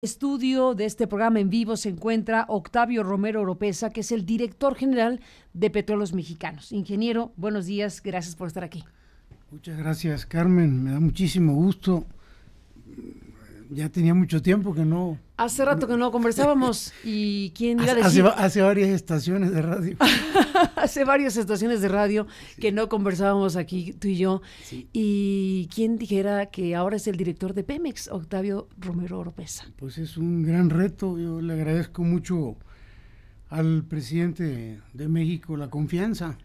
Estudio de este programa en vivo se encuentra Octavio Romero Oropeza, que es el director general de Petróleos Mexicanos. Ingeniero, buenos días, gracias por estar aquí. Muchas gracias, Carmen, me da muchísimo gusto. Ya tenía mucho tiempo que no... Hace rato que no conversábamos y quién iba a decir... Hace varias estaciones de radio. Hace varias estaciones de radio que no conversábamos aquí, tú y yo. Sí. Y quién dijera que ahora es el director de Pemex, Octavio Romero Oropeza. Pues es un gran reto. Yo le agradezco mucho al presidente de México la confianza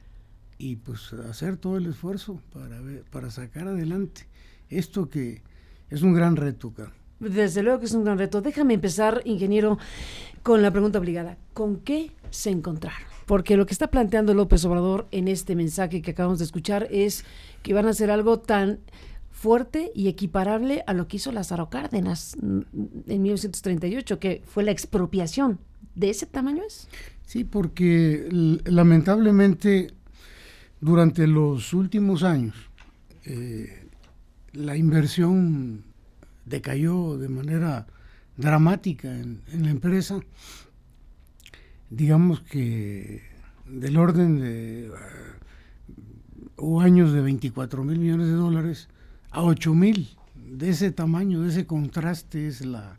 y pues hacer todo el esfuerzo para sacar adelante esto que es un gran reto, Carmen. Desde luego que es un gran reto. Déjame empezar, ingeniero, con la pregunta obligada. ¿Con qué se encontraron? Porque lo que está planteando López Obrador en este mensaje que acabamos de escuchar es que van a hacer algo tan fuerte y equiparable a lo que hizo Lázaro Cárdenas en 1938, que fue la expropiación. ¿De ese tamaño es? Sí, porque lamentablemente durante los últimos años la inversión decayó de manera dramática en la empresa, digamos que del orden de hubo años de 24,000 millones de dólares a 8,000, de ese tamaño, de ese contraste es la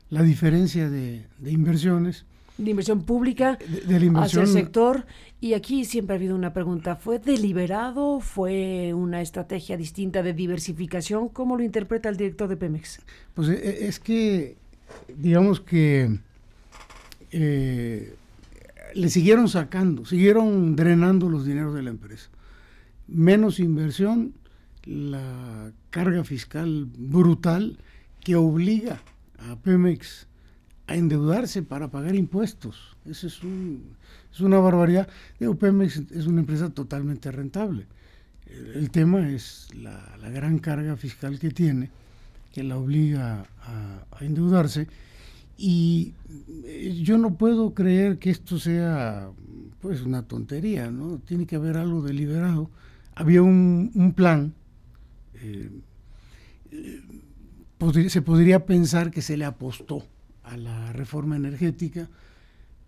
diferencia de inversiones. De inversión pública de la inversión hacia el sector. Y aquí siempre ha habido una pregunta, ¿fue deliberado? ¿Fue una estrategia distinta de diversificación? ¿Cómo lo interpreta el director de Pemex? Pues es que, digamos que le siguieron drenando los dineros de la empresa. Menos inversión, la carga fiscal brutal que obliga a Pemex a endeudarse para pagar impuestos. Eso es una barbaridad. Digo, Pemex es una empresa totalmente rentable. El tema es la gran carga fiscal que tiene, que la obliga a endeudarse. Y yo no puedo creer que esto sea pues una tontería, ¿no? Tiene que haber algo deliberado. Había un plan. Se podría pensar que se le apostó a la reforma energética,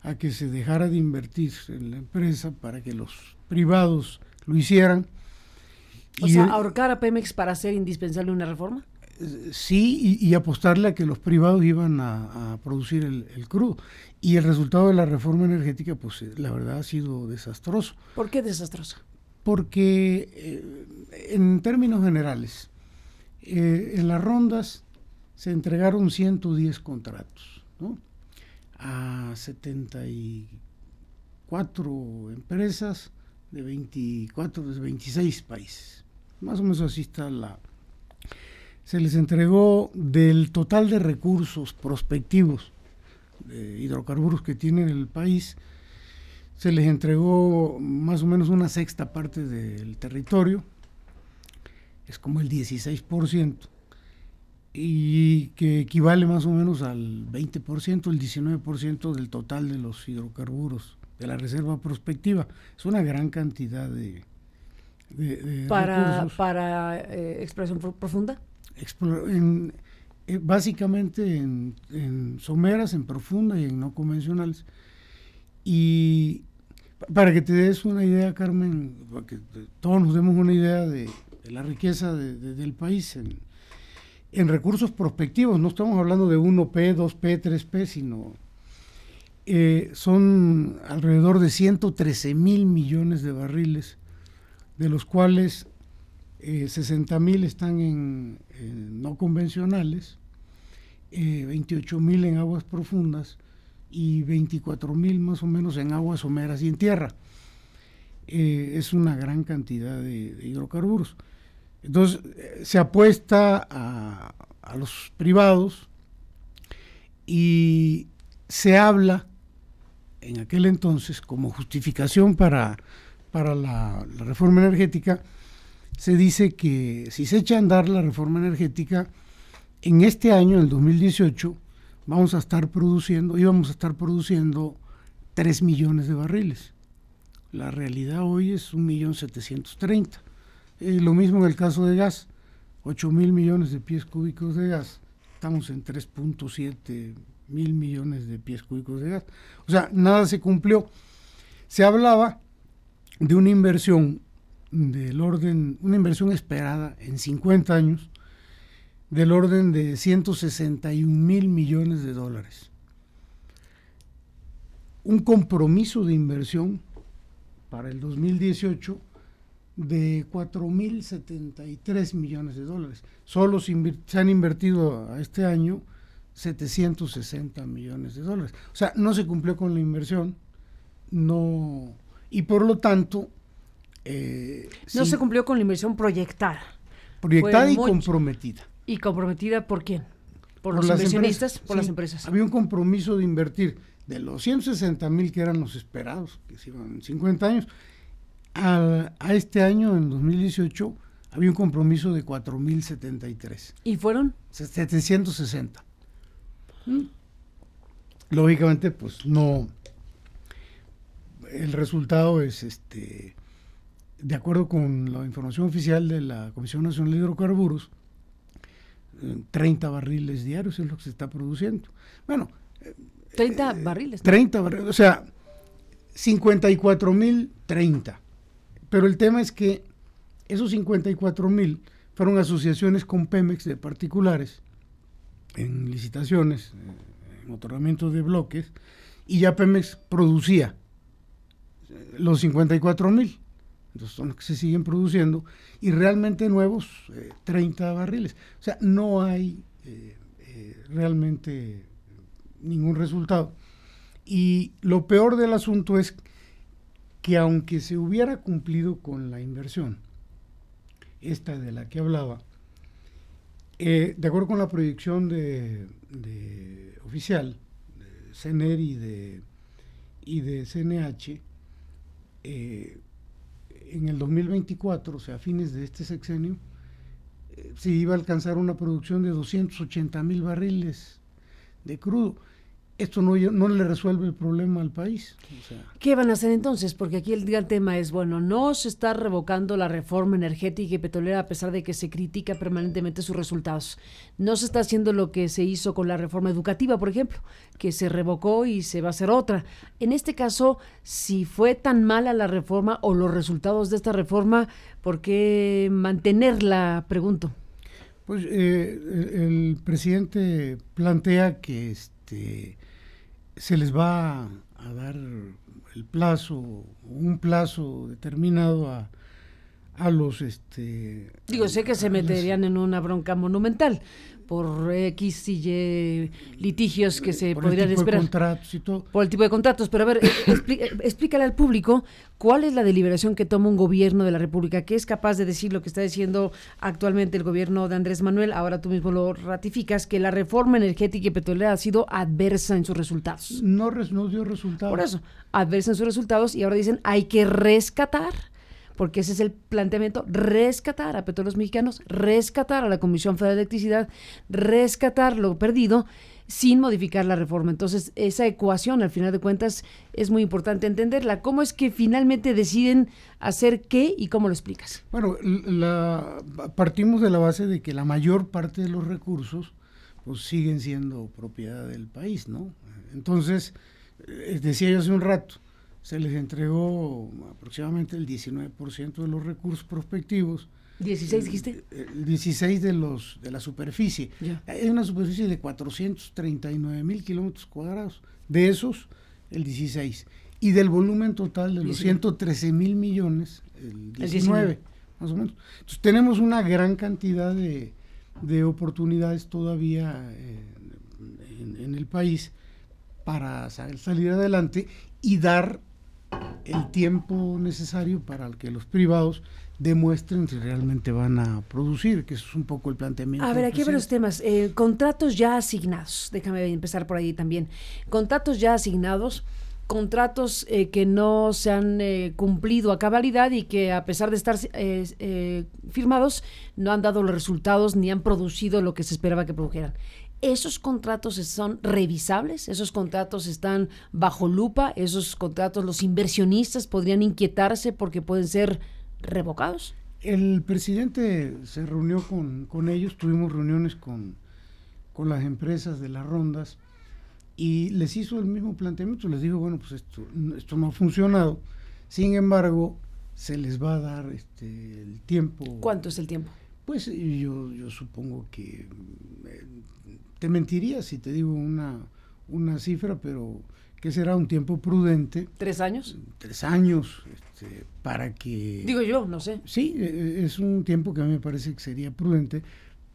a que se dejara de invertir en la empresa para que los privados lo hicieran. O sea, ahorcar a Pemex para hacer indispensable una reforma. Sí, y apostarle a que los privados iban a producir el crudo. Y el resultado de la reforma energética, pues la verdad ha sido desastroso. ¿Por qué desastroso? Porque en términos generales, en las rondas se entregaron 110 contratos, ¿no? A 74 empresas de 26 países. Más o menos así está se les entregó del total de recursos prospectivos de hidrocarburos que tiene el país, se les entregó más o menos una sexta parte del territorio, es como el 16%, y que equivale más o menos al 20%, el 19% del total de los hidrocarburos de la reserva prospectiva. Es una gran cantidad de recursos. ¿Para exploración profunda? Básicamente en someras, en profunda y en no convencionales. Y para que te des una idea, Carmen, para que todos nos demos una idea de la riqueza del país en recursos prospectivos, no estamos hablando de 1P, 2P, 3P, sino son alrededor de 113,000 millones de barriles, de los cuales 60,000 están en no convencionales, 28,000 en aguas profundas y 24,000 más o menos en aguas someras y en tierra. Es una gran cantidad de hidrocarburos. Entonces se apuesta a los privados y se habla en aquel entonces como justificación para la reforma energética. Se dice que si se echa a andar la reforma energética, en este año, en el 2018, íbamos a estar produciendo 3 millones de barriles. La realidad hoy es 1,730,000. Lo mismo en el caso de gas, 8,000 millones de pies cúbicos de gas estamos en 3.7 mil millones de pies cúbicos de gas. O sea, nada se cumplió. Se hablaba de una inversión una inversión esperada en 50 años, del orden de 161 mil millones de dólares. Un compromiso de inversión para el 2018 de 4.073 millones de dólares. Solo se han invertido a este año 760 millones de dólares. O sea, no se cumplió con la inversión, no, y por lo tanto... no se cumplió con la inversión proyectada. Proyectada y comprometida. ¿Y comprometida por quién? ¿Por los inversionistas? Por las empresas. Había un compromiso de invertir de los 160 mil que eran los esperados, que se iban en 50 años, a este año, en 2018, había un compromiso de 4.073. ¿Y fueron? 760. Lógicamente, pues no. El resultado es de acuerdo con la información oficial de la Comisión Nacional de Hidrocarburos, 30 barriles diarios es lo que se está produciendo. Bueno, 30 barriles. 30 barriles, o sea, 54.030. Pero el tema es que esos 54.000 fueron asociaciones con Pemex de particulares en licitaciones, en otorgamiento de bloques, y ya Pemex producía los 54.000. Entonces son los que se siguen produciendo, y realmente nuevos 30 barriles. O sea, no hay realmente ningún resultado. Y lo peor del asunto es que aunque se hubiera cumplido con la inversión, esta de la que hablaba, de acuerdo con la proyección de oficial, de CNR y de CNH, en el 2024, o sea, a fines de este sexenio, se iba a alcanzar una producción de 280.000 barriles de crudo. Esto no le resuelve el problema al país. O sea, ¿qué van a hacer entonces? Porque aquí el gran tema es, bueno, no se está revocando la reforma energética y petrolera a pesar de que se critica permanentemente sus resultados. No se está haciendo lo que se hizo con la reforma educativa, por ejemplo, que se revocó y se va a hacer otra. En este caso, si fue tan mala la reforma o los resultados de esta reforma, ¿por qué mantenerla? Pregunto. Pues el presidente plantea que se les va a dar un plazo determinado a los digo, sé que se meterían en una bronca monumental por X y Y litigios que se podrían esperar. Por contratos y todo. Por el tipo de contratos, pero a ver, explícale al público cuál es la deliberación que toma un gobierno de la República, que es capaz de decir lo que está diciendo actualmente el gobierno de Andrés Manuel, ahora tú mismo lo ratificas, que la reforma energética y petrolera ha sido adversa en sus resultados. No dio resultados. Por eso, adversa en sus resultados, y ahora dicen hay que rescatar, porque ese es el planteamiento, rescatar a Petróleos Mexicanos, rescatar a la Comisión Federal de Electricidad, rescatar lo perdido sin modificar la reforma. Entonces, esa ecuación, al final de cuentas, es muy importante entenderla. ¿Cómo es que finalmente deciden hacer qué y cómo lo explicas? Bueno, partimos de la base de que la mayor parte de los recursos pues siguen siendo propiedad del país, ¿no? Entonces, decía yo hace un rato, se les entregó aproximadamente el 19% de los recursos prospectivos. ¿16 dijiste? El 16 de la superficie. Ya. Hay una superficie de 439.000 kilómetros cuadrados. De esos, el 16. Y del volumen total de los 113.000 millones, el 19, más o menos. Entonces tenemos una gran cantidad de oportunidades todavía en el país para salir adelante y dar el tiempo necesario para que los privados demuestren si realmente van a producir, que eso es un poco el planteamiento. A ver, aquí hay varios temas. Contratos ya asignados, déjame empezar por ahí también. Contratos ya asignados, contratos que no se han cumplido a cabalidad y que a pesar de estar firmados, no han dado los resultados ni han producido lo que se esperaba que produjeran. ¿Esos contratos son revisables? ¿Esos contratos están bajo lupa? ¿Esos contratos los inversionistas podrían inquietarse porque pueden ser revocados? El presidente se reunió con ellos, tuvimos reuniones con con las empresas de las rondas y les hizo el mismo planteamiento. Les dijo, bueno, pues esto no ha funcionado, sin embargo, se les va a dar el tiempo. ¿Cuánto es el tiempo? Pues yo supongo que te mentiría si te digo una cifra, pero que será un tiempo prudente. ¿3 años? 3 años, para que... Digo yo, no sé. Sí, es un tiempo que a mí me parece que sería prudente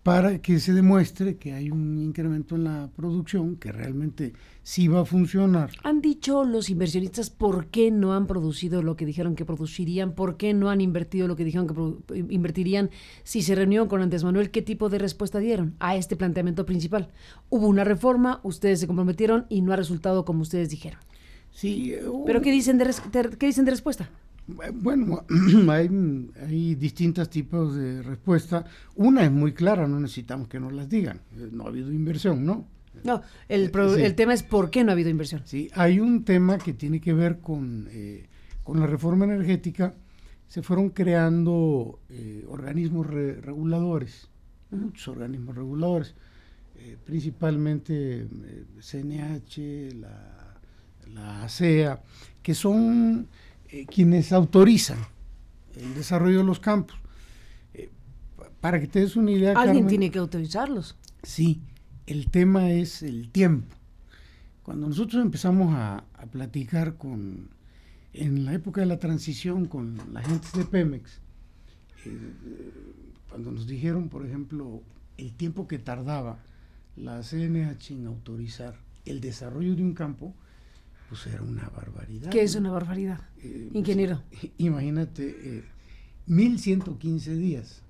para que se demuestre que hay un incremento en la producción, que realmente sí va a funcionar. ¿Han dicho los inversionistas por qué no han producido lo que dijeron que producirían? ¿Por qué no han invertido lo que dijeron que invertirían? Si se reunieron con Andrés Manuel, ¿qué tipo de respuesta dieron a este planteamiento principal? Hubo una reforma, ustedes se comprometieron y no ha resultado como ustedes dijeron. Sí. ¿Pero qué dicen qué dicen de respuesta? Bueno, hay distintos tipos de respuesta. Una es muy clara, no necesitamos que nos las digan. No ha habido inversión, ¿no? No, Sí. el tema es por qué no ha habido inversión. Sí, hay un tema que tiene que ver con la reforma energética. Se fueron creando organismos reguladores, muchos organismos reguladores, principalmente CNH, la ASEA, que son quienes autorizan el desarrollo de los campos. Para que te des una idea, Alguien Carmen, tiene que autorizarlos. Sí, el tema es el tiempo. Cuando nosotros empezamos a platicar en la época de la transición con la gente de Pemex, cuando nos dijeron, por ejemplo, el tiempo que tardaba la CNH en autorizar el desarrollo de un campo, pues era una barbaridad. ¿Qué es una barbaridad, ingeniero? Pues, imagínate, 1115 días,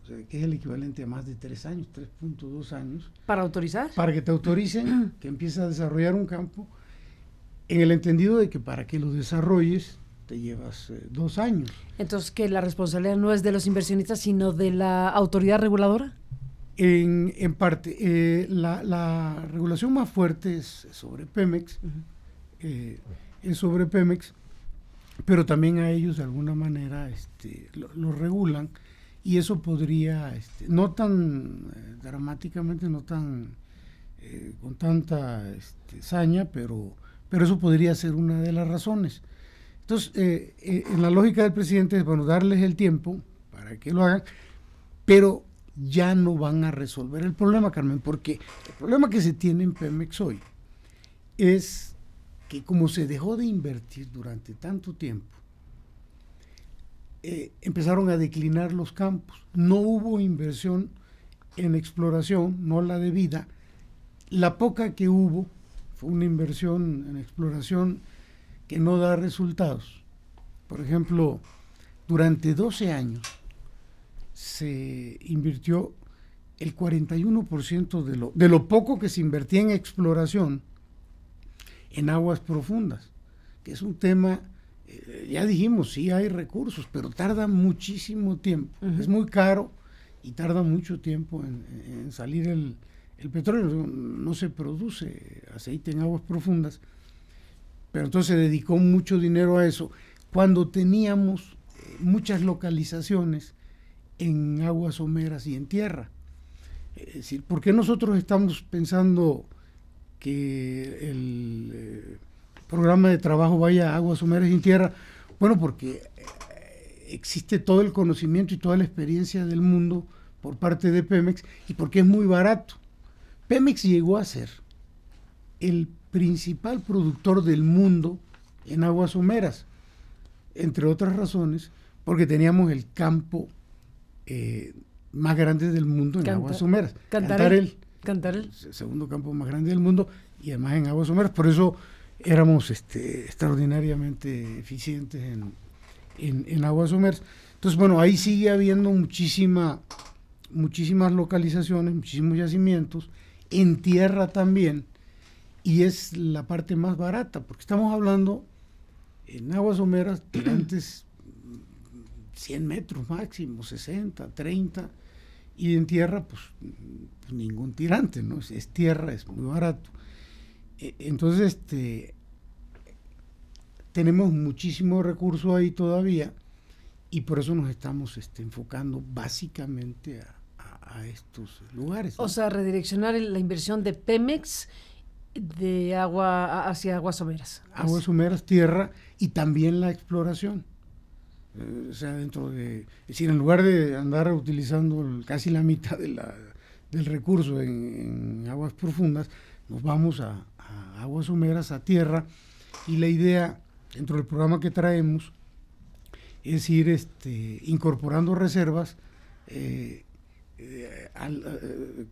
o sea, que es el equivalente a más de 3 años, 3.2 años. ¿Para autorizar? Para que te autoricen que empieces a desarrollar un campo, en el entendido de que para que lo desarrolles te llevas 2 años. Entonces, ¿que la responsabilidad no es de los inversionistas, sino de la autoridad reguladora? En parte, la regulación más fuerte es sobre Pemex, pero también a ellos de alguna manera lo regulan, y eso podría, no tan dramáticamente, no tan con tanta saña, pero eso podría ser una de las razones. Entonces, en la lógica del presidente es, bueno, darles el tiempo para que lo hagan, pero ya no van a resolver el problema, Carmen, porque el problema que se tiene en Pemex hoy es que como se dejó de invertir durante tanto tiempo, empezaron a declinar los campos. No hubo inversión en exploración, no la debida. La poca que hubo fue una inversión en exploración que no da resultados. Por ejemplo, durante 12 años se invirtió el 41% de lo poco que se invertía en exploración en aguas profundas, que es un tema, ya dijimos, sí hay recursos, pero tarda muchísimo tiempo. Es muy caro y tarda mucho tiempo en salir el petróleo. No se produce aceite en aguas profundas, pero entonces se dedicó mucho dinero a eso, cuando teníamos muchas localizaciones en aguas someras y en tierra. Es decir, ¿por qué nosotros estamos pensando que el programa de trabajo vaya a aguas someras y en tierra? Bueno, porque existe todo el conocimiento y toda la experiencia del mundo por parte de Pemex, y porque es muy barato. Pemex llegó a ser el principal productor del mundo en aguas someras, entre otras razones, porque teníamos el campo más grande del mundo en aguas someras. Cantarell. El segundo campo más grande del mundo, y además en aguas someras. Por eso éramos extraordinariamente eficientes en aguas someras. Entonces, bueno, ahí sigue habiendo muchísimas localizaciones, muchísimos yacimientos, en tierra también, y es la parte más barata, porque estamos hablando en aguas someras tirantes 100 metros máximo, 60, 30, y en tierra pues ningún tirante, ¿no? Es tierra, es muy barato. Entonces tenemos muchísimo recurso ahí todavía, y por eso nos estamos enfocando básicamente a a estos lugares, ¿no? O sea, redireccionar la inversión de Pemex de agua hacia aguas someras. Aguas someras, tierra y también la exploración. O sea, es decir, en lugar de andar utilizando casi la mitad del recurso en aguas profundas, nos vamos a aguas someras, a tierra, y la idea dentro del programa que traemos es ir incorporando reservas que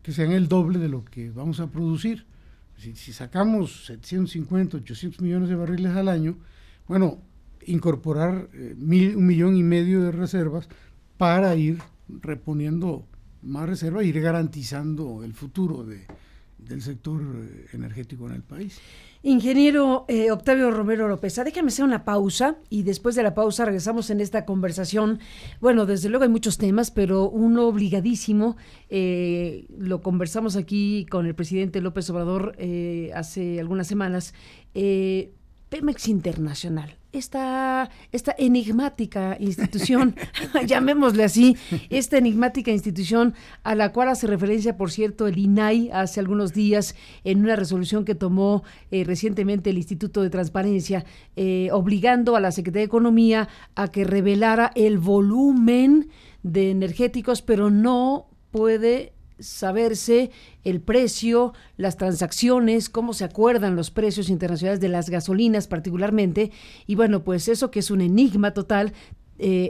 sean el doble de lo que vamos a producir. Si sacamos 750, 800 millones de barriles al año, bueno, incorporar 1,5 millones de reservas para ir reponiendo más reservas e ir garantizando el futuro del sector energético en el país. Ingeniero Octavio Romero Oropeza, déjame hacer una pausa y después de la pausa regresamos en esta conversación. Bueno, desde luego hay muchos temas, pero uno obligadísimo, lo conversamos aquí con el presidente López Obrador hace algunas semanas, Pemex Internacional. Esta enigmática institución, llamémosle así, esta enigmática institución a la cual hace referencia, por cierto, el INAI hace algunos días en una resolución que tomó recientemente el Instituto de Transparencia, obligando a la Secretaría de Economía a que revelara el volumen de energéticos, pero no puede saberse el precio, las transacciones, cómo se acuerdan los precios internacionales de las gasolinas particularmente, y bueno, pues eso que es un enigma total,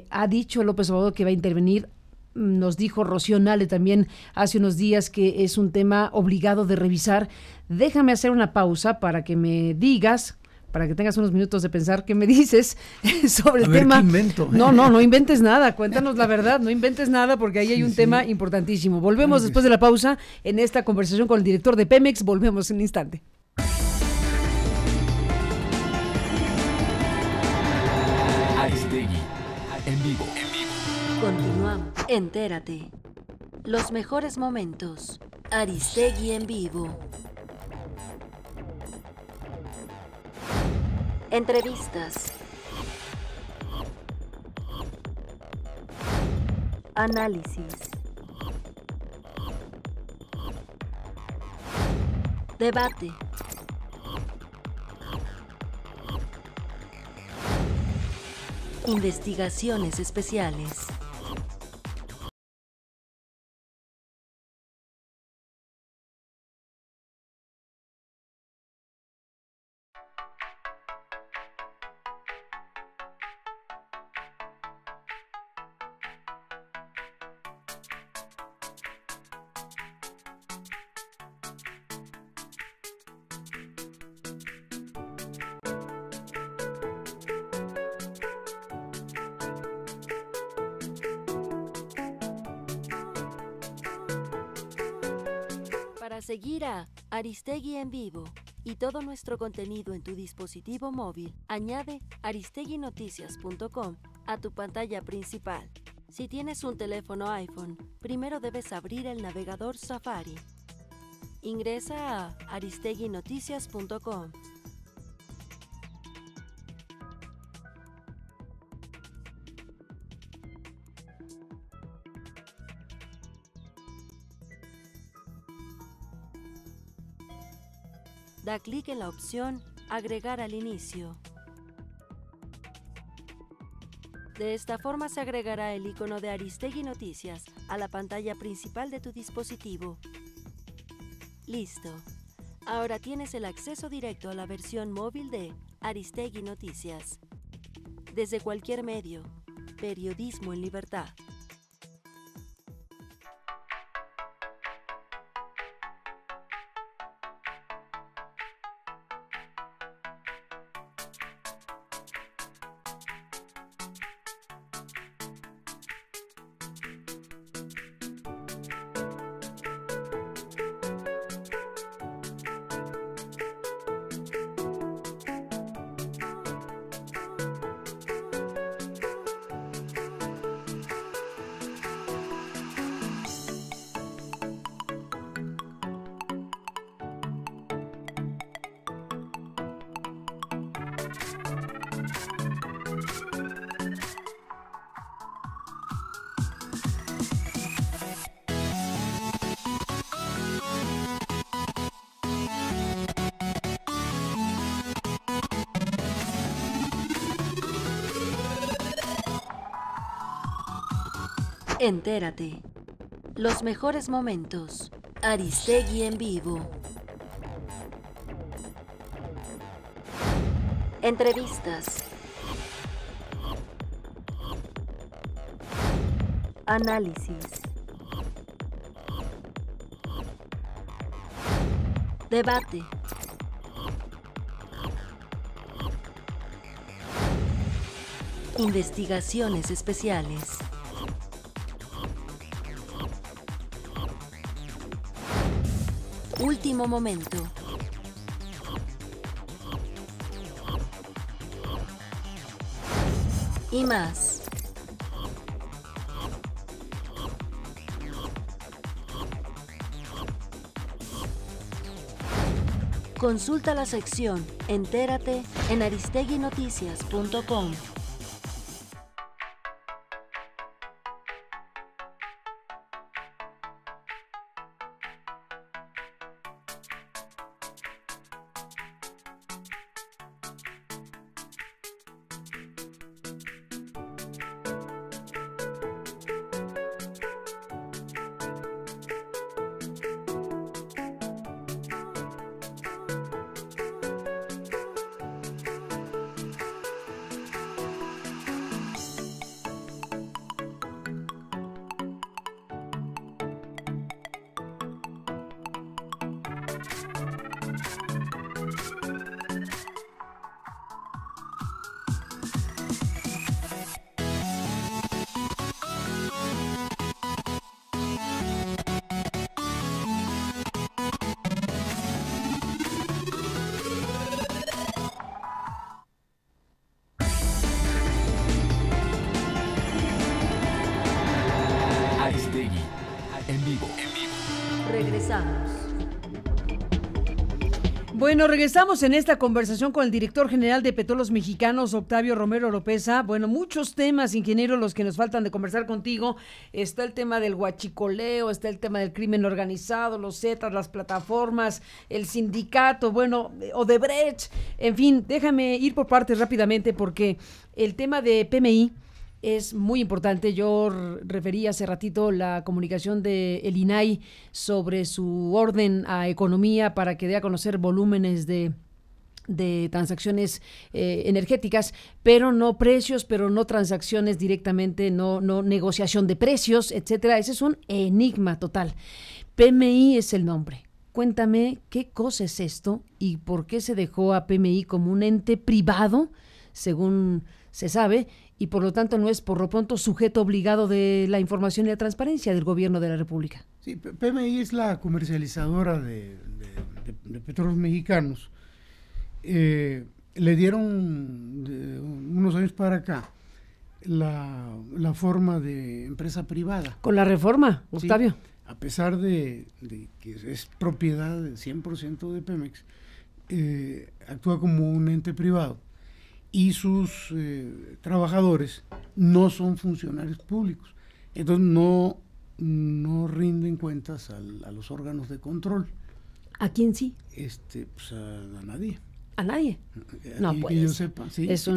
ha dicho López Obrador que va a intervenir, nos dijo Rocío Nale también hace unos días que es un tema obligado de revisar. Déjame hacer una pausa para que me digas, para que tengas unos minutos de pensar qué me dices sobre el tema. ¿Qué invento? No inventes nada, cuéntanos la verdad, no inventes nada porque ahí hay un tema importantísimo. Volvemos después de la pausa en esta conversación con el director de Pemex, volvemos en un instante. Aristegui, en vivo. Continuamos. Entérate. Los mejores momentos. Aristegui en vivo. Entrevistas. Análisis. Debate. Investigaciones especiales. Para seguir a Aristegui en vivo y todo nuestro contenido en tu dispositivo móvil, añade aristeguinoticias.com a tu pantalla principal. Si tienes un teléfono iPhone, primero debes abrir el navegador Safari. Ingresa a aristeguinoticias.com. Da clic en la opción Agregar al inicio. De esta forma se agregará el icono de Aristegui Noticias a la pantalla principal de tu dispositivo. Listo. Ahora tienes el acceso directo a la versión móvil de Aristegui Noticias. Desde cualquier medio. Periodismo en libertad. Entérate. Los mejores momentos. Aristegui en vivo. Entrevistas. Análisis. Debate. Investigaciones especiales. Último momento. Y más. Consulta la sección Entérate en aristeguinoticias.com. Aristegui en vivo. Regresamos. Bueno, regresamos en esta conversación con el director general de Petróleos Mexicanos, Octavio Romero Oropeza. Bueno, muchos temas, ingeniero, los que nos faltan de conversar contigo. Está el tema del huachicoleo, está el tema del crimen organizado, los Zetas, las plataformas, el sindicato, bueno, Odebrecht. En fin, déjame ir por partes rápidamente porque el tema de PMI es muy importante. Yo referí hace ratito la comunicación de el INAI sobre su orden a economía para que dé a conocer volúmenes de transacciones energéticas, pero no precios, pero no transacciones directamente, no negociación de precios, etcétera. Ese es un enigma total. PMI es el nombre. Cuéntame qué cosa es esto y por qué se dejó a PMI como un ente privado, según se sabe, y por lo tanto no es por lo pronto sujeto obligado de la información y la transparencia del gobierno de la República. Sí, PMI es la comercializadora de petróleos mexicanos. Le dieron de unos años para acá la forma de empresa privada. Con la reforma, Octavio. Sí, a pesar de que es propiedad del 100% de Pemex, actúa como un ente privado. Y sus trabajadores no son funcionarios públicos, entonces no rinden cuentas a los órganos de control. ¿A quién sí? Pues a nadie. ¿A nadie? No, pues. Que yo sepa, sí. Es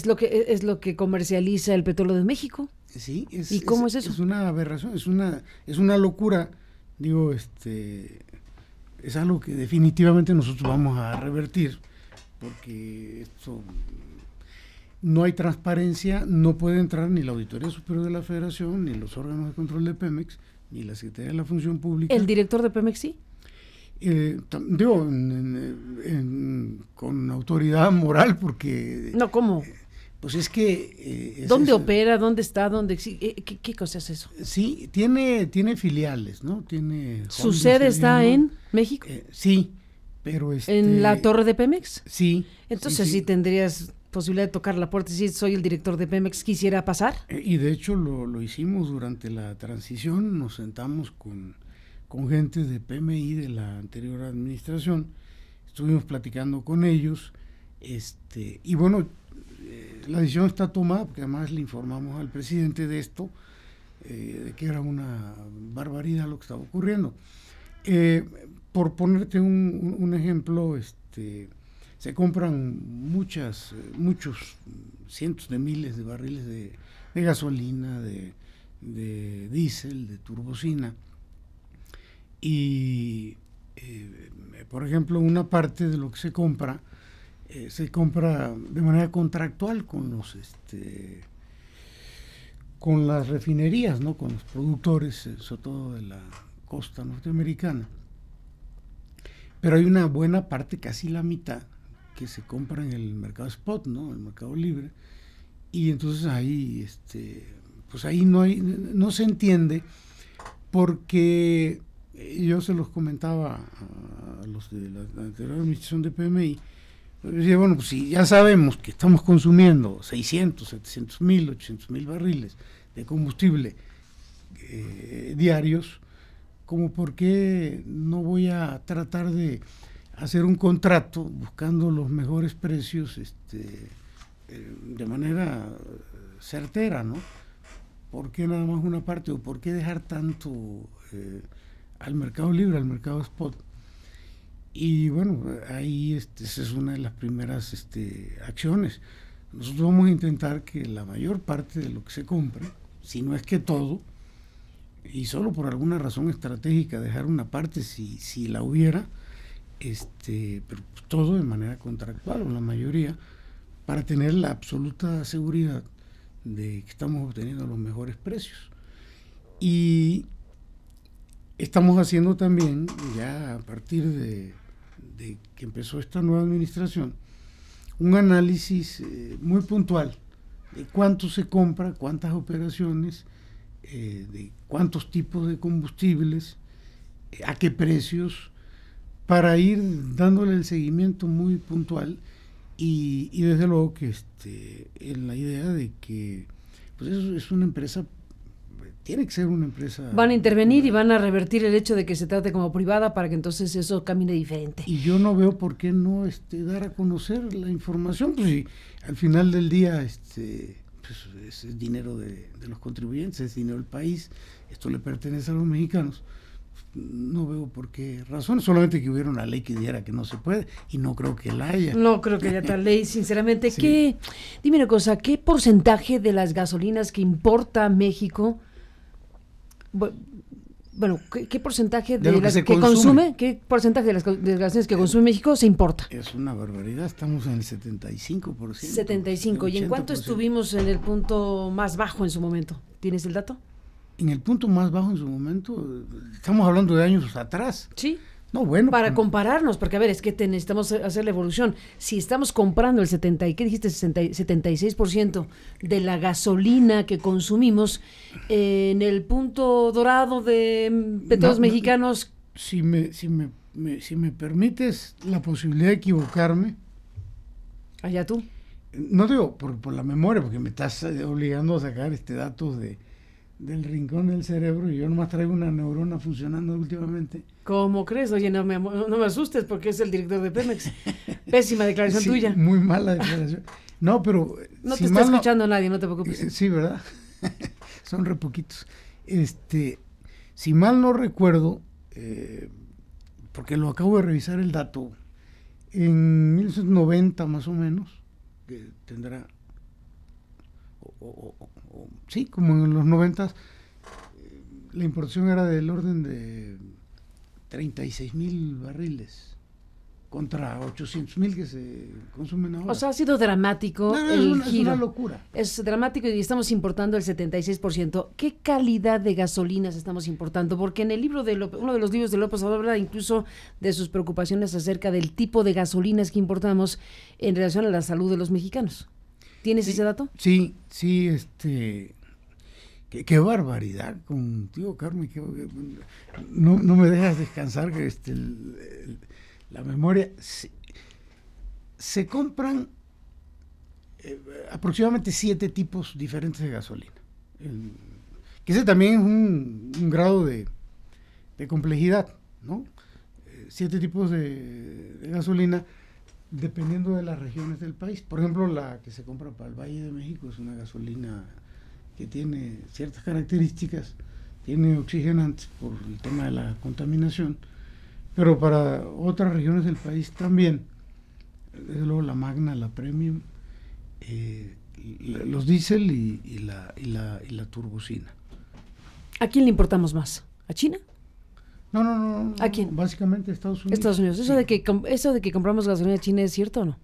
lo que comercializa el petróleo de México. Sí, ¿Y cómo es eso? Es una aberración, es una locura. Digo, es algo que definitivamente nosotros vamos a revertir, porque esto no hay transparencia, no puede entrar ni la Auditoría Superior de la Federación, ni los órganos de control de Pemex, ni la Secretaría de la Función Pública. ¿El director de Pemex sí? Digo, con autoridad moral, porque... No, ¿cómo? Pues es que... ¿Dónde opera? ¿Dónde está? ¿Qué cosa es eso? Sí, tiene filiales, ¿no? ¿Su sede está en México? Sí, pero... ¿En la torre de Pemex? Sí. Entonces sí tendrías posibilidad de tocar la puerta y decir, soy el director de Pemex, ¿quisiera pasar? Y de hecho lo hicimos durante la transición, nos sentamos con gente de PMI de la anterior administración, estuvimos platicando con ellos, y bueno, la decisión está tomada, porque además le informamos al presidente de esto, de que era una barbaridad lo que estaba ocurriendo. Por ponerte un ejemplo, se compran muchos cientos de miles de barriles de gasolina, de diésel, de turbocina. Y, por ejemplo, una parte de lo que se compra de manera contractual con las refinerías, ¿no? Con los productores, sobre todo de la costa norteamericana. Pero hay una buena parte, casi la mitad, que se compra en el mercado spot, ¿no? El mercado libre. Y entonces ahí, pues ahí no se entiende, porque yo se los comentaba a los de la anterior administración de PMI. Decía, bueno, pues si ya sabemos que estamos consumiendo 600, 700 mil, 800 mil barriles de combustible diarios, como por qué no voy a tratar de hacer un contrato buscando los mejores precios de manera certera, ¿no? ¿Por qué nada más una parte, o por qué dejar tanto al mercado libre, al mercado spot? Y bueno, ahí esa es una de las primeras acciones. Nosotros vamos a intentar que la mayor parte de lo que se compre, si no es que todo, y solo por alguna razón estratégica dejar una parte si la hubiera, pero todo de manera contractual, o la mayoría, para tener la absoluta seguridad de que estamos obteniendo los mejores precios. Y estamos haciendo también, ya a partir de que empezó esta nueva administración, un análisis muy puntual de cuánto se compra, cuántas operaciones, de cuántos tipos de combustibles, a qué precios, para ir dándole el seguimiento muy puntual y desde luego que en la idea de que pues eso es una empresa, tiene que ser una empresa. Van a intervenir y van a revertir el hecho de que se trate como privada para que entonces eso camine diferente. Y yo no veo por qué no dar a conocer la información, pues si al final del día pues es dinero de los contribuyentes, es dinero del país, esto le pertenece a los mexicanos. No veo por qué razón, solamente que hubiera una ley que dijera que no se puede, y no creo que la haya. No creo que haya tal ley, sinceramente. Sí. Dime una cosa, ¿qué porcentaje de las gasolinas que importa México, bueno, qué porcentaje de las que consume, qué porcentaje de las gasolinas que consume México se importa? Es una barbaridad, estamos en el 75%. 75, ¿y en cuánto estuvimos en el punto más bajo en su momento? ¿Tienes el dato? En el punto más bajo en su momento, estamos hablando de años atrás. Sí. No, bueno. Para compararnos, porque a ver, es que necesitamos hacer la evolución. Si estamos comprando el 76% de la gasolina que consumimos en el punto dorado de petróleos mexicanos. Si me permites la posibilidad de equivocarme. Allá tú. No digo por la memoria, porque me estás obligando a sacar datos del rincón del cerebro, y yo nomás traigo una neurona funcionando últimamente. ¿Cómo crees? Oye, no me asustes, porque es el director de Pemex. Pésima declaración tuya. Muy mala declaración. No, pero... No te está escuchando nadie, no te preocupes. Sí, ¿verdad? Son re poquitos. Si mal no recuerdo, porque lo acabo de revisar el dato, en 1990 más o menos, que tendrá... sí, como en los 90, la importación era del orden de 36,000 barriles contra 800,000 que se consumen ahora. O sea, ha sido dramático el giro. Es una locura. Es dramático, y estamos importando el 76%. ¿Qué calidad de gasolinas estamos importando? Porque en el libro uno de los libros de López Obrador habla incluso de sus preocupaciones acerca del tipo de gasolinas que importamos en relación a la salud de los mexicanos. ¿Tienes ese dato? Sí, qué barbaridad contigo, Carmen. No me dejas descansar, que la memoria. Se compran aproximadamente 7 tipos diferentes de gasolina. Que ese también es un grado de complejidad, ¿no? 7 tipos de gasolina, dependiendo de las regiones del país. Por ejemplo, la que se compra para el Valle de México es una gasolina que tiene ciertas características, tiene oxigenantes por el tema de la contaminación, pero para otras regiones del país también, desde luego la Magna, la Premium, los diésel y la turbocina. ¿A quién le importamos más? ¿A China? No. ¿A quién? Básicamente Estados Unidos. Estados Unidos. ¿Eso de que compramos gasolina china es cierto o no?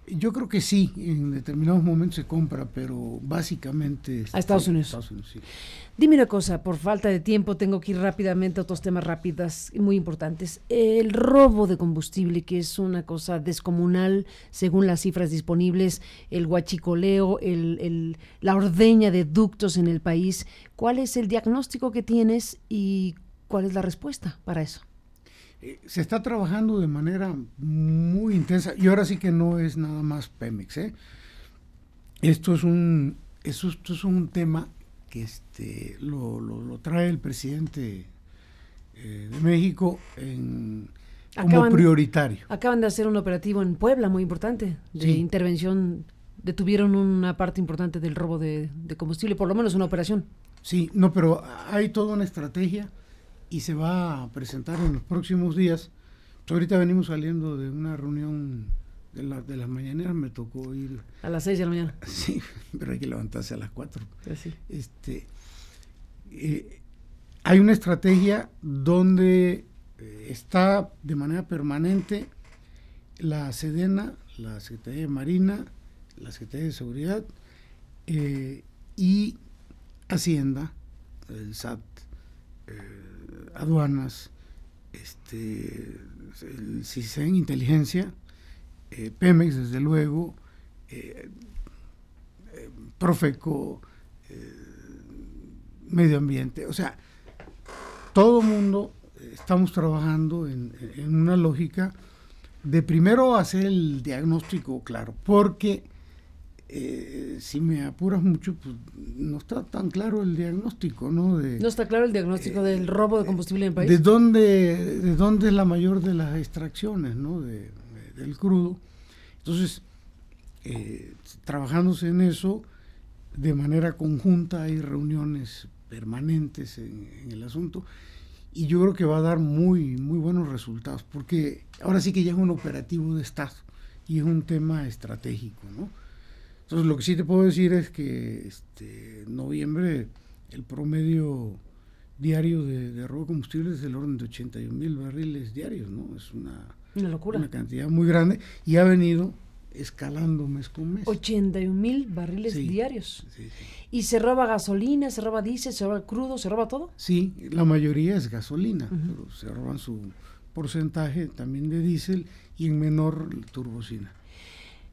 Yo creo que sí, en determinados momentos se compra, pero básicamente... A Estados Unidos. Estados Unidos, sí. Dime una cosa, por falta de tiempo tengo que ir rápidamente a otros temas rápidos y muy importantes. El robo de combustible, que es una cosa descomunal según las cifras disponibles, el huachicoleo, la ordeña de ductos en el país. ¿Cuál es el diagnóstico que tienes y cuál es la respuesta para eso? Se está trabajando de manera muy intensa y ahora sí que no es nada más Pemex, ¿eh? Esto es un tema que lo trae el presidente de México como prioritario. Acaban de hacer un operativo en Puebla muy importante de intervención. Detuvieron una parte importante del robo de combustible, por lo menos una operación. Sí, no, pero hay toda una estrategia y se va a presentar en los próximos días. Pues ahorita venimos saliendo de una reunión de las mañaneras, me tocó ir... A las 6 de la mañana. Sí, pero hay que levantarse a las 4. Pues sí. Hay una estrategia donde está de manera permanente la Sedena, la Secretaría de Marina, la Secretaría de Seguridad y Hacienda, el SAT, aduanas, el CISEN, inteligencia, Pemex, desde luego, Profeco, medio ambiente, o sea, todo el mundo estamos trabajando en una lógica de primero hacer el diagnóstico claro, porque si me apuras mucho, pues no está tan claro el diagnóstico, ¿no? No está claro el diagnóstico del robo de combustible en el país. ¿De dónde es la mayor de las extracciones, ¿no? Del crudo? Entonces, trabajándose en eso de manera conjunta, hay reuniones permanentes en el asunto y yo creo que va a dar muy, muy buenos resultados, porque ahora sí que ya es un operativo de Estado y es un tema estratégico, ¿no? Entonces, lo que sí te puedo decir es que en noviembre el promedio diario de robo de combustible es del orden de 81,000 barriles diarios, ¿no? Es una locura. Una cantidad muy grande y ha venido escalando mes con mes. 81,000 barriles diarios. Sí. ¿Y se roba gasolina, se roba diésel, se roba crudo, se roba todo? Sí, la mayoría es gasolina, pero se roban su porcentaje también de diésel y en menor turbocina.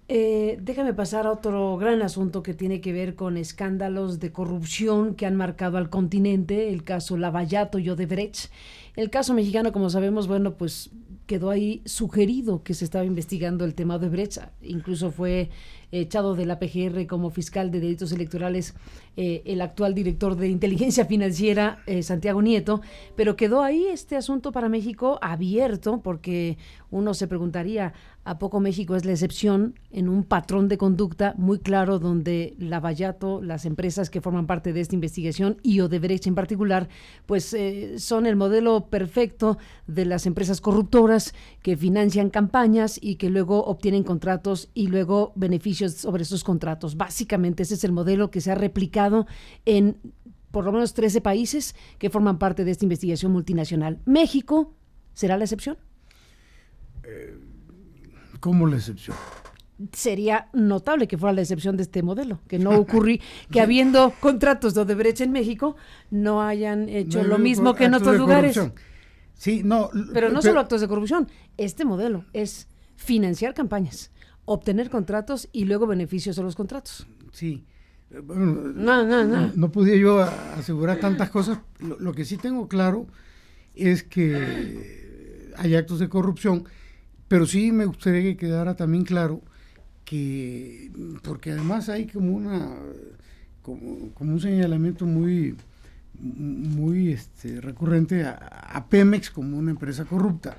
Déjame pasar a otro gran asunto que tiene que ver con escándalos de corrupción que han marcado al continente, el caso Lavallato y Odebrecht. El caso mexicano, como sabemos, bueno, pues quedó ahí sugerido que se estaba investigando el tema Odebrecht, incluso fue echado de la PGR como fiscal de delitos electorales el actual director de inteligencia financiera, Santiago Nieto, pero quedó ahí este asunto para México abierto, porque uno se preguntaría, ¿a poco México es la excepción en un patrón de conducta muy claro donde Lavallato, las empresas que forman parte de esta investigación y Odebrecht en particular, pues son el modelo perfecto de las empresas corruptoras que financian campañas y que luego obtienen contratos y luego beneficios sobre esos contratos? Básicamente ese es el modelo que se ha replicado en por lo menos 13 países que forman parte de esta investigación multinacional. ¿México será la excepción? ¿Cómo la excepción? Sería notable que fuera la excepción de este modelo, que no ocurrió, que habiendo contratos de Odebrecht en México, no hayan hecho lo mismo que en otros lugares. Sí, no. Pero no solo actos de corrupción, este modelo es financiar campañas, obtener contratos y luego beneficios de los contratos. Sí. Bueno, no podía yo asegurar tantas cosas. Lo que sí tengo claro es que hay actos de corrupción, pero sí me gustaría que quedara también claro que, porque además hay como un señalamiento muy recurrente a Pemex como una empresa corrupta.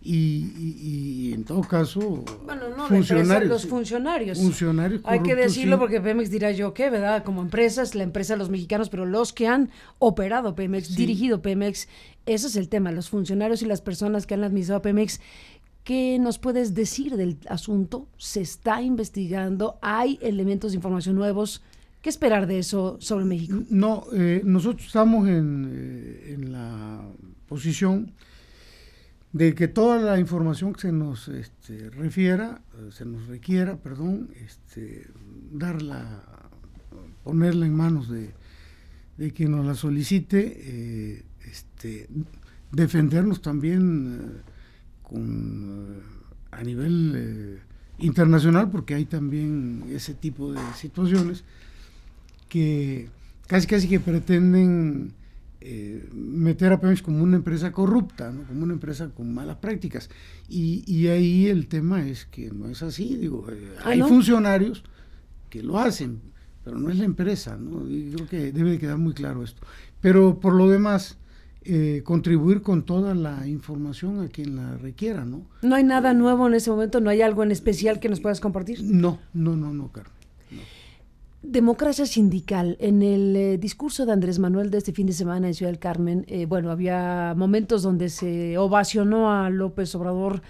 Y en todo caso, bueno, no, funcionarios, los funcionarios hay que decirlo, sí. Porque Pemex dirá yo qué, ¿verdad? Como empresas, la empresa de los mexicanos, pero los que han operado Pemex, dirigido Pemex, ese es el tema, los funcionarios y las personas que han administrado Pemex. ¿Qué nos puedes decir del asunto? ¿Se está investigando? ¿Hay elementos de información nuevos ¿Qué esperar de eso sobre México? No, nosotros estamos en la posición de que toda la información que se nos requiera, ponerla en manos de quien nos la solicite, defendernos también a nivel internacional, porque hay también ese tipo de situaciones que casi que pretenden meter a Pemex como una empresa corrupta, ¿no? Como una empresa con malas prácticas, y ahí el tema es que no es así. Digo, hay funcionarios que lo hacen, pero no es la empresa, ¿no? Y creo que debe de quedar muy claro esto. Pero por lo demás, contribuir con toda la información a quien la requiera, ¿no? ¿No hay nada nuevo en ese momento? ¿No hay algo en especial que nos puedas compartir? No, Carmen. No. Democracia sindical. En el discurso de Andrés Manuel de este fin de semana en Ciudad del Carmen, había momentos donde se ovacionó a López Obrador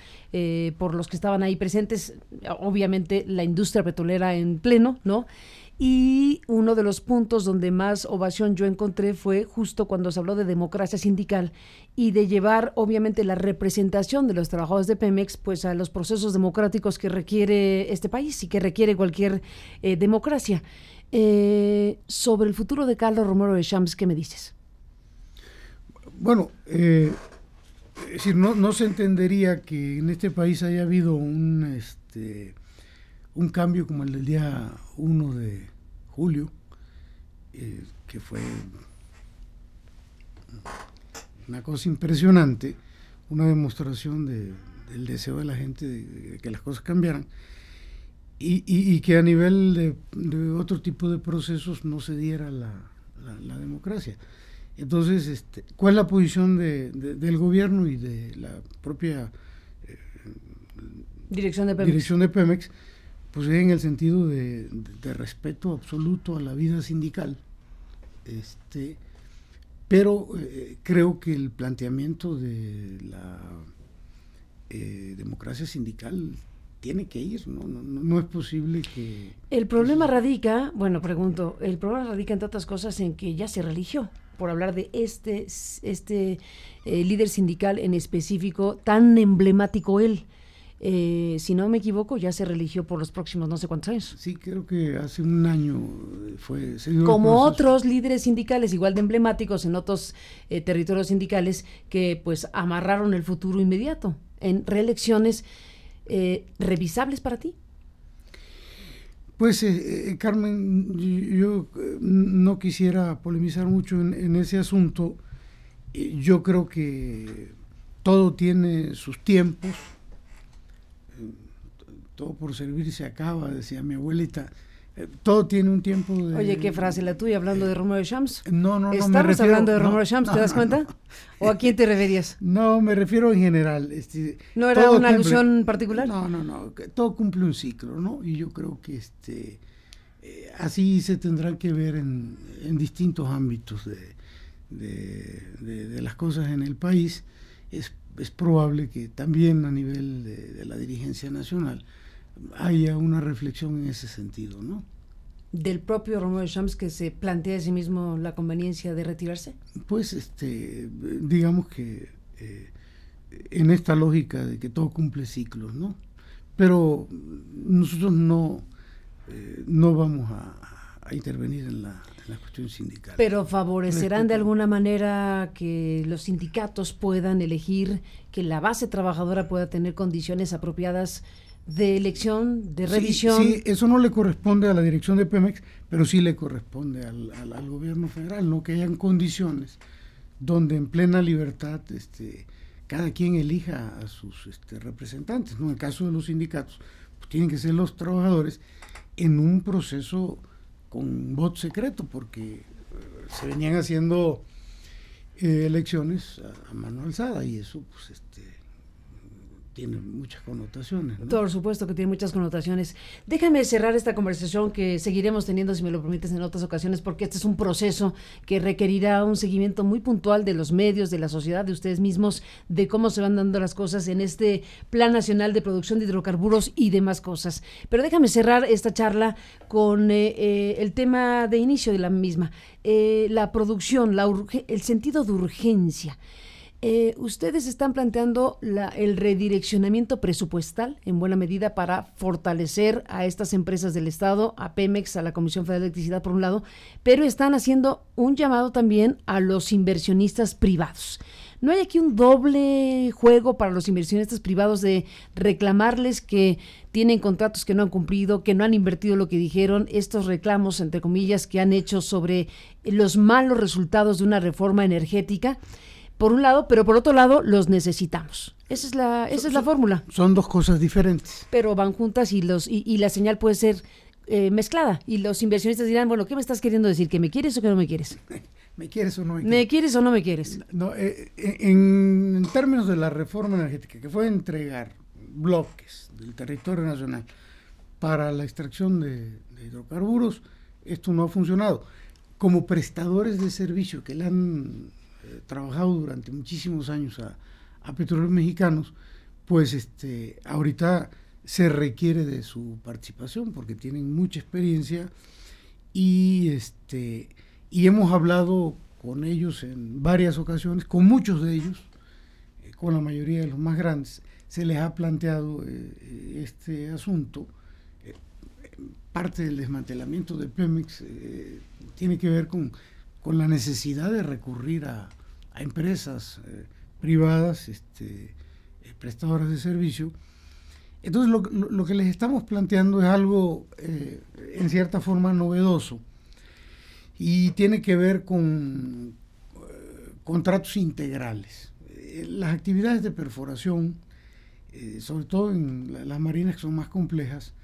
por los que estaban ahí presentes, obviamente la industria petrolera en pleno, ¿no? Y uno de los puntos donde más ovación yo encontré fue justo cuando se habló de democracia sindical y de llevar obviamente la representación de los trabajadores de Pemex pues a los procesos democráticos que requiere este país y que requiere cualquier democracia. Sobre el futuro de Carlos Romero de Champs, ¿qué me dices? Bueno, es decir, no se entendería que en este país haya habido un cambio como el del día 1 de julio, que fue una cosa impresionante, una demostración del deseo de la gente de que las cosas cambiaran, y que a nivel de otro tipo de procesos no se diera la democracia. Entonces, ¿cuál es la posición del gobierno y de la propia dirección de Pemex? Pues en el sentido de respeto absoluto a la vida sindical, pero creo que el planteamiento de la democracia sindical tiene que ir, no es posible que... El problema radica, el problema radica entre otras cosas en que ya se religió, por hablar de este líder sindical en específico, tan emblemático él. Si no me equivoco, ya se religió por los próximos no sé cuántos años. Sí, creo que hace un año se dio como otros líderes sindicales igual de emblemáticos en otros territorios sindicales que pues amarraron el futuro inmediato en reelecciones revisables para ti. Pues Carmen, yo no quisiera polemizar mucho en ese asunto. Yo creo que todo tiene sus tiempos. Todo por servir se acaba, decía mi abuelita. Todo tiene un tiempo de... Oye, qué frase la tuya, hablando de Romero de Champs. No. ¿Estamos hablando de Romero de Champs, te das cuenta? ¿O a quién te referías? No, me refiero en general. ¿No era una alusión particular? No. Todo cumple un ciclo, ¿no? Y yo creo que así se tendrá que ver en distintos ámbitos de las cosas en el país. Es probable que también a nivel de la dirigencia nacional haya una reflexión en ese sentido, ¿no? ¿Del propio Romero de Champs que se plantea a sí mismo la conveniencia de retirarse? Pues digamos que en esta lógica de que todo cumple ciclos, ¿no? Pero nosotros no vamos a intervenir en la cuestión sindical. ¿Pero favorecerán de alguna manera que los sindicatos puedan elegir, que la base trabajadora pueda tener condiciones apropiadas de elección, de revisión? Sí, eso no le corresponde a la dirección de Pemex, pero sí le corresponde al gobierno federal, ¿no? Que hayan condiciones donde en plena libertad cada quien elija a sus representantes, ¿no? En el caso de los sindicatos, pues tienen que ser los trabajadores en un proceso con voto secreto, porque se venían haciendo elecciones a mano alzada, y eso pues tiene muchas connotaciones, ¿no? Por supuesto que tiene muchas connotaciones. Déjame cerrar esta conversación que seguiremos teniendo, si me lo permites, en otras ocasiones, porque este es un proceso que requerirá un seguimiento muy puntual de los medios, de la sociedad, de ustedes mismos, de cómo se van dando las cosas en este Plan Nacional de Producción de Hidrocarburos y demás cosas. Pero déjame cerrar esta charla con el tema de inicio de la misma, la producción, el sentido de urgencia. Ustedes están planteando el redireccionamiento presupuestal en buena medida para fortalecer a estas empresas del Estado, a Pemex, a la Comisión Federal de Electricidad por un lado, pero están haciendo un llamado también a los inversionistas privados. ¿No hay aquí un doble juego para los inversionistas privados de reclamarles que tienen contratos que no han cumplido, que no han invertido lo que dijeron, estos reclamos, entre comillas, que han hecho sobre los malos resultados de una reforma energética? Por un lado, pero por otro lado, los necesitamos. Esa es la fórmula. Son dos cosas diferentes. Pero van juntas y la señal puede ser mezclada. Y los inversionistas dirán, bueno, ¿qué me estás queriendo decir? ¿Que me quieres o que no me quieres? ¿Me quieres o no me quieres? ¿Me quieres o no me quieres? No, en términos de la reforma energética, que fue entregar bloques del territorio nacional para la extracción de hidrocarburos, esto no ha funcionado. Como prestadores de servicio que le han trabajado durante muchísimos años a Petróleos Mexicanos, pues ahorita se requiere de su participación porque tienen mucha experiencia y hemos hablado con ellos en varias ocasiones, con muchos de ellos, con la mayoría de los más grandes, se les ha planteado este asunto. Parte del desmantelamiento de Pemex tiene que ver con la necesidad de recurrir a empresas privadas, prestadoras de servicio. Entonces lo que les estamos planteando es algo en cierta forma novedoso y tiene que ver con contratos integrales. Las actividades de perforación, sobre todo en las marinas que son más complejas,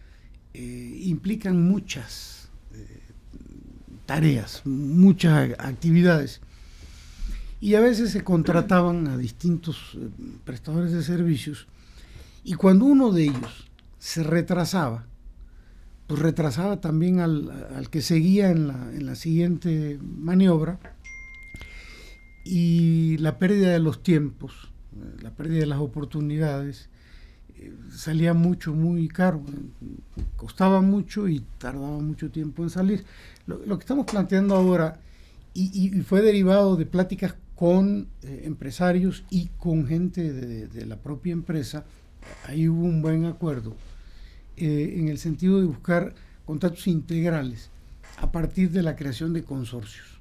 implican muchas tareas, muchas actividades, y a veces se contrataban a distintos prestadores de servicios, y cuando uno de ellos se retrasaba, pues retrasaba también al que seguía en la siguiente maniobra, y la pérdida de los tiempos, la pérdida de las oportunidades, salía muy caro, costaba mucho y tardaba mucho tiempo en salir. Lo que estamos planteando ahora, y fue derivado de pláticas con empresarios y con gente de la propia empresa, ahí hubo un buen acuerdo, en el sentido de buscar contratos integrales a partir de la creación de consorcios.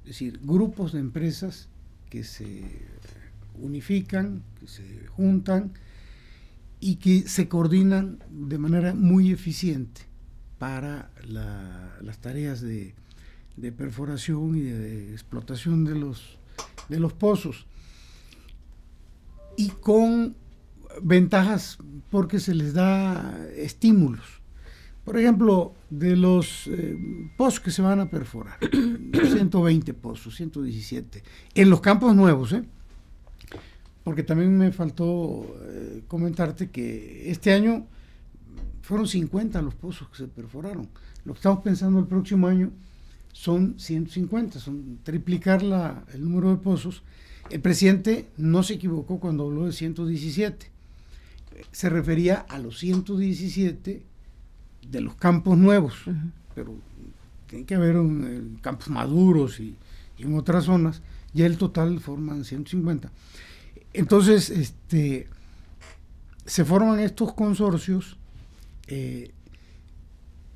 Es decir, grupos de empresas que se unifican, que se juntan y que se coordinan de manera muy eficiente para las tareas de perforación y de explotación de los pozos, y con ventajas porque se les da estímulos. Por ejemplo, de los pozos que se van a perforar, 120 pozos, 117, en los campos nuevos, porque también me faltó comentarte que este año fueron 50 los pozos que se perforaron. Lo que estamos pensando el próximo año son 150, son triplicar el número de pozos. El presidente no se equivocó cuando habló de 117, se refería a los 117 de los campos nuevos, pero tiene que haber campos maduros y en otras zonas, ya el total forman 150. Entonces, se forman estos consorcios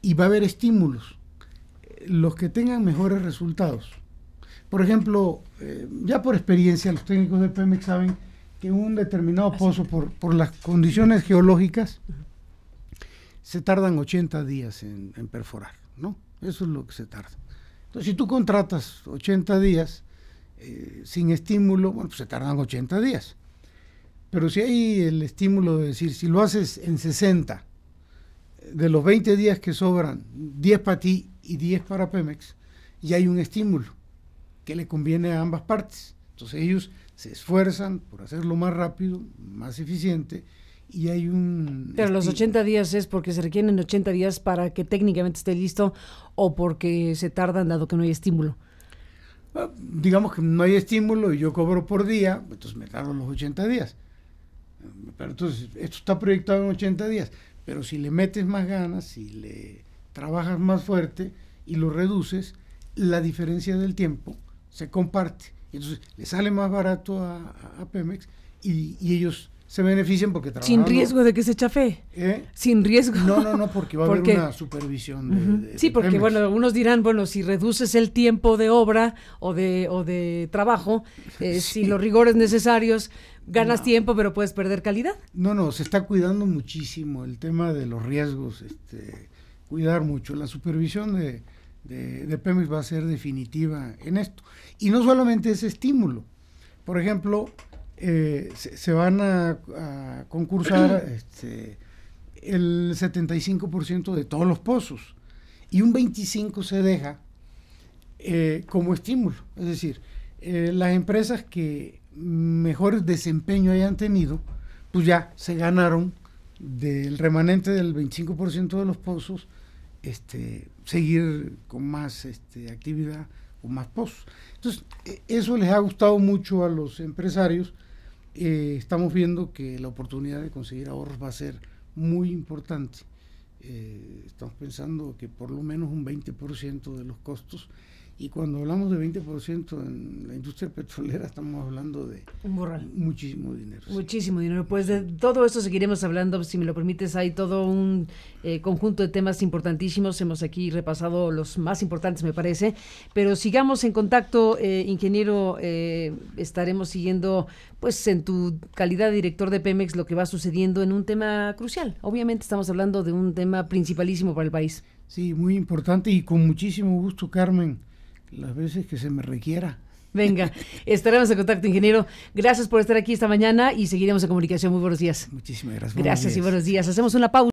y va a haber estímulos. Los que tengan mejores resultados. Por ejemplo, ya por experiencia, los técnicos de Pemex saben que un determinado pozo, por las condiciones geológicas, se tardan 80 días en perforar, ¿no? Eso es lo que se tarda. Entonces, si tú contratas 80 días sin estímulo, bueno, pues se tardan 80 días. Pero si hay el estímulo de decir, si lo haces en 60, de los 20 días que sobran, 10 para ti y 10 para Pemex, ya hay un estímulo que le conviene a ambas partes. Entonces ellos se esfuerzan por hacerlo más rápido, más eficiente, y hay un... Pero los 80 días es porque se requieren 80 días para que técnicamente esté listo o porque se tardan dado que no hay estímulo. Digamos que no hay estímulo y yo cobro por día, entonces me tardo los 80 días. Pero entonces, esto está proyectado en 80 días, pero si le metes más ganas, si le trabajas más fuerte y lo reduces, la diferencia del tiempo se comparte. Entonces, le sale más barato a Pemex y ellos se benefician porque trabajan. Sin riesgo de que se chafe. Sin riesgo. No, porque va a haber una supervisión de sí, porque Pemex. Bueno, algunos dirán, bueno, si reduces el tiempo de obra o de trabajo, Sí. sin los rigores necesarios, ganas tiempo, pero puedes perder calidad. No, se está cuidando muchísimo el tema de los riesgos, cuidar mucho. La supervisión de Pemex va a ser definitiva en esto. Y no solamente ese estímulo. Por ejemplo, se van a concursar el 75% de todos los pozos y un 25% se deja como estímulo. Es decir, las empresas que mejores desempeño hayan tenido, pues ya se ganaron del remanente del 25% de los pozos, seguir con más actividad, con más pozos. Entonces, eso les ha gustado mucho a los empresarios. Estamos viendo que la oportunidad de conseguir ahorros va a ser muy importante. Estamos pensando que por lo menos un 20% de los costos, y cuando hablamos de 20% en la industria petrolera estamos hablando de un borral. Muchísimo dinero. Muchísimo dinero. Pues de todo esto seguiremos hablando, si me lo permites. Hay todo un conjunto de temas importantísimos. Hemos aquí repasado los más importantes, me parece. Pero sigamos en contacto, ingeniero. Estaremos siguiendo, pues, en tu calidad de director de Pemex, lo que va sucediendo en un tema crucial. Obviamente estamos hablando de un tema principalísimo para el país. Sí, muy importante y con muchísimo gusto, Carmen, las veces que se me requiera. Venga, estaremos en contacto, ingeniero. Gracias por estar aquí esta mañana y seguiremos en comunicación. Muy buenos días. Muchísimas gracias. Gracias y buenos días. Hacemos una pausa.